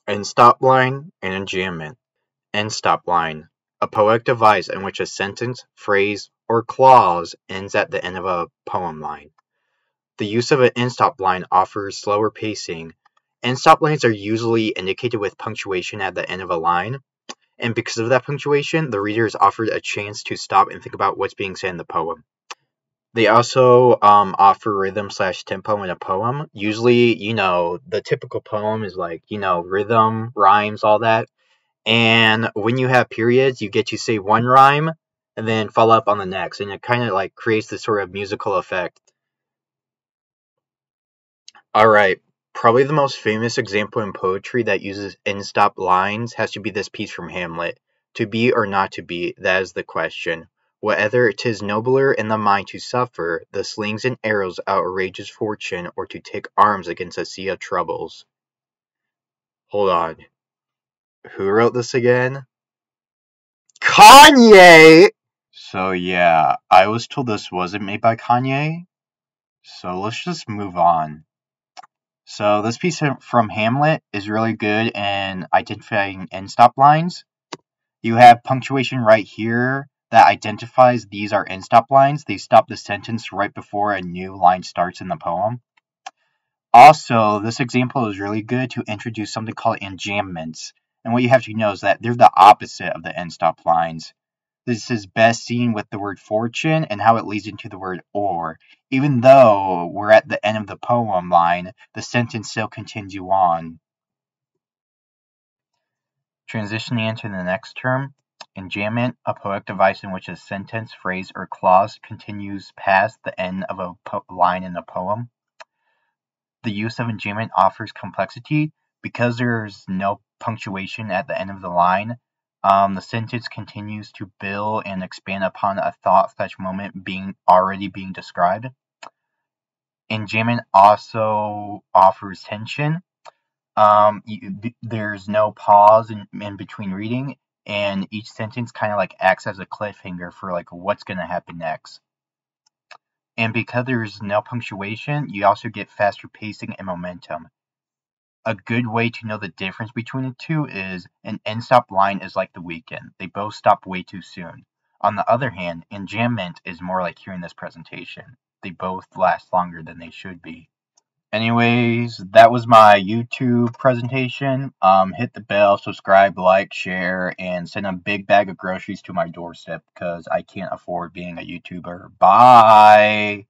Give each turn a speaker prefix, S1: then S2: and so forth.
S1: End stop line and enjambment. End stop line. A poetic device in which a sentence, phrase, or clause ends at the end of a poem line. The use of an end stop line offers slower pacing. End stop lines are usually indicated with punctuation at the end of a line, and because of that punctuation, the reader is offered a chance to stop and think about what's being said in the poem. They also offer rhythm/tempo in a poem. Usually, the typical poem is like, rhythm, rhymes, all that. And when you have periods, you get to say one rhyme and then follow up on the next. And it kind of like creates this sort of musical effect. All right. Probably the most famous example in poetry that uses end stop lines has to be this piece from Hamlet. To be or not to be, that is the question. Whether 'tis nobler in the mind to suffer the slings and arrows outrageous fortune, or to take arms against a sea of troubles. Hold on. Who wrote this again? Kanye! So yeah, I was told this wasn't made by Kanye, so let's just move on. So this piece from Hamlet is really good in identifying end stop lines. You have punctuation right here that identifies these are end stop lines. They stop the sentence right before a new line starts in the poem. Also, this example is really good to introduce something called enjambments. And what you have to know is that they're the opposite of the end stop lines. This is best seen with the word fortune and how it leads into the word or. Even though we're at the end of the poem line, the sentence still continues on. Transitioning into the next term, enjambment, a poetic device in which a sentence, phrase, or clause continues past the end of a line in a poem. The use of enjambment offers complexity because there's no punctuation at the end of the line. The sentence continues to build and expand upon a thought/moment already being described. Enjambment also offers tension. There's no pause in between reading, and each sentence kind of like acts as a cliffhanger for like what's going to happen next. And because there's no punctuation, you also get faster pacing and momentum. A good way to know the difference between the two is an end stop line is like the weekend. They both stop way too soon. On the other hand, enjambment is more like hearing this presentation. They both last longer than they should be. Anyways, that was my YouTube presentation. Hit the bell, subscribe, like, share, and send a big bag of groceries to my doorstep because I can't afford being a YouTuber. Bye!